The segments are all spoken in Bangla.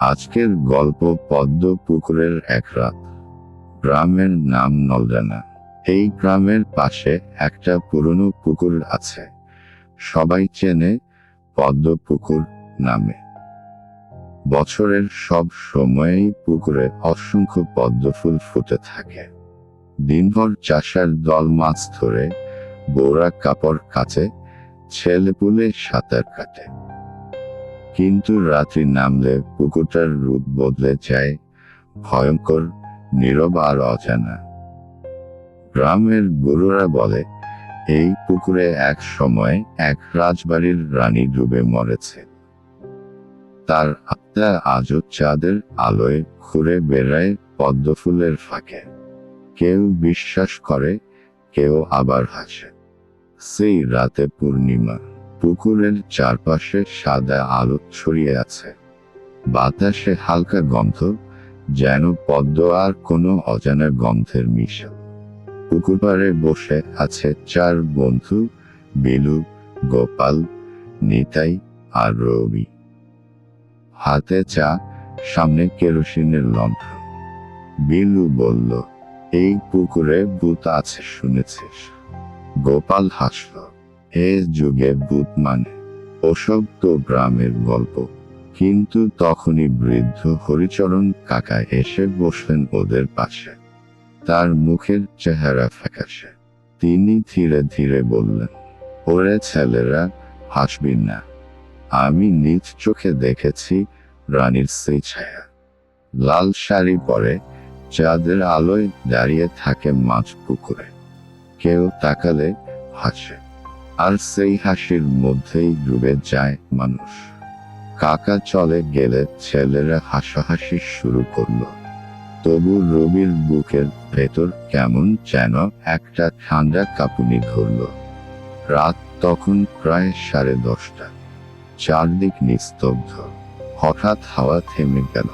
আজকের গল্প পদ্ম পুকুরের এক রাত। গ্রামের নাম নলডানা। এই গ্রামের পাশে একটা পুরনো পুকুর আছে, সবাই চেনে পদ্ম পুকুর নামে। বছরের সব সময়েই পুকুরে অসংখ্য পদ্ম ফুল ফুটে থাকে। দিনভর চাষার দল মাছ ধরে, বউরা কাপড় কাচে, ছেলেপুলে সাঁতার কাটে। কিন্তু রাত্রি নামলে পুকুরটার রূপ বদলে যায়, ভয়ঙ্কর, নীরব আর অজানা। গ্রামের বুড়োরা বলে, এই পুকুরে এক সময় এক রাজবাড়ির রানী ডুবে মরেছে। তার আত্মা আজও চাঁদের আলোয় ঘুরে বেড়ায় পদ্মফুলের ফাঁকে। কেউ বিশ্বাস করে, কেউ আবার হাসে। সেই রাতে পূর্ণিমা, পুকুরের চারপাশে সাদা আলো ছড়িয়ে আছে। বাতাসে হালকা গন্ধ, যেন পদ্ম আর কোনো অজানা গন্ধের মিশেল। পুকুর পাড়ে বসে আছে চার বন্ধু, বিলু, গোপাল, নিতাই আর রবি। হাতে চা, সামনে কেরোসিনের লণ্ঠন। বিলু বলল, এই পুকুরে ভূত আছে শুনেছিস? গোপাল হাসল, এ যুগে ভূত মানে? ওসব তো গ্রামের গল্প। কিন্তু তখনই বৃদ্ধ হরিচরণ কাকা এসে বসলেন ওদের পাশে। তার মুখের চেহারা ফ্যাকাশে। তিনি ধীরে ধীরে বললেন, ওরে ছেলেরা, হাসবি না। আমি নিজ চোখে দেখেছি রানীর সেই ছায়া। লাল শাড়ি পরে, চাঁদের আলোয় দাঁড়িয়ে থাকে মাছ পুকুরে। কেউ তাকালে হাসে, আর সেই হাসির মধ্যেই ডুবে যায় মানুষ। কাকা চলে গেলে ছেলেরা হাসাহাসি শুরু করলো। তবু রবির বুকের ভেতর কেমন যেন একটা ঠান্ডা কাঁপুনি ধরল। রাত তখন প্রায় 10:30। চারদিক নিস্তব্ধ। হঠাৎ হাওয়া থেমে গেল।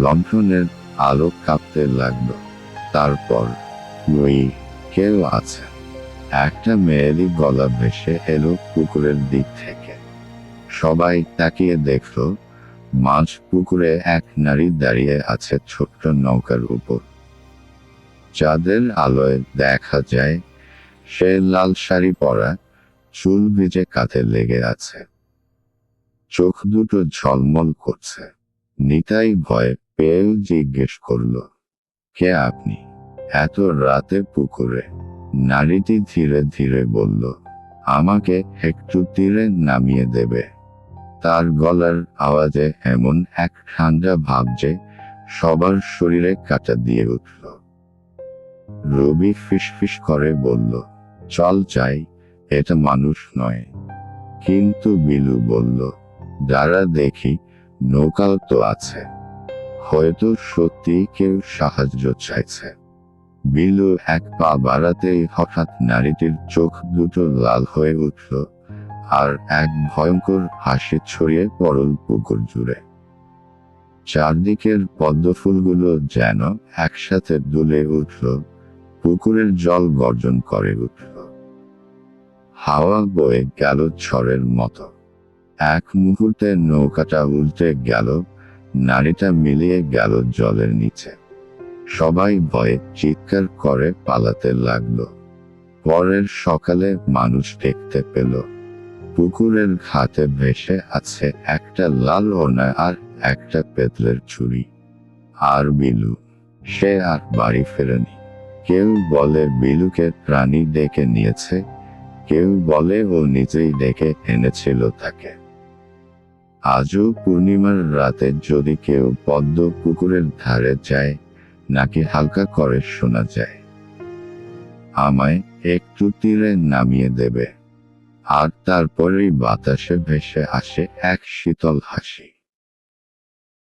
লণ্ঠনের আলো কাঁপতে লাগলো। তারপর, ওই কেউ আছে? একটা মেয়েলি গলা ভেসে এলো পুকুরের দিক থেকে। সবাই তাকিয়ে দেখল, মাঝ পুকুরে এক নারী দাঁড়িয়ে আছে ছোট্ট নৌকার উপর। চাঁদের আলোয় দেখা যায়, সে লাল শাড়ি পরা, চুল ভিজে কাঁধে লেগে আছে। চোখ দুটো ঝলমল করছে। নিতাই ভয় পেয়েও জিজ্ঞেস করল, কে আপনি এত রাতে পুকুরে? নারীটি ধীরে ধীরে বলল, আমাকে একটু তীরে নামিয়ে দেবে? তার গলার আওয়াজে এমন এক ঠান্ডা ভাব যে সবার শরীরে কাঁটা দিয়ে উঠল। রবি ফিসফিস করে বলল, চল যাই, এটা মানুষ নয়। কিন্তু বিলু বলল, দাঁড়া দেখি, নৌকাও তো আছে। হয়তো সত্যি কেউ সাহায্য চাইছে। বিলু এক পা বাড়াতেই হঠাৎ নারীটির চোখ দুটো লাল হয়ে উঠল, আর এক ভয়ঙ্কর হাসি ছড়িয়ে পড়ল পুকুর জুড়ে। চারদিকের পদ্মফুলগুলো যেন একসাথে দুলে উঠল, পুকুরের জল গর্জন করে উঠল। হাওয়া বয়ে গেল ঝড়ের মতো। এক মুহূর্তে নৌকাটা উল্টে গেল, নারীটা মিলিয়ে গেল জলের নিচে। সবাই ভয়ে চিৎকার করে পালাতে লাগলো। পরের সকালে মানুষ দেখতে পেল, পুকুরের ঘাটে ভেসে আছে একটা লাল ওড়না আর একটা পেতলের ছুরি। আর বিলু, সে আর বাড়ি ফেরেনি। কেউ বলে বিলুকে রানী ডেকে নিয়েছে, কেউ বলে ও নিজেই ডেকে এনেছিল তাকে। আজও পূর্ণিমার রাতে যদি কেউ পদ্ম পুকুরের ধারে যায়, নাকি হালকা করে শোনা যায়, আমায় একটু তীরে নামিয়ে দেবে? আর তারপরেই বাতাসে ভেসে আসে এক শীতল হাসি।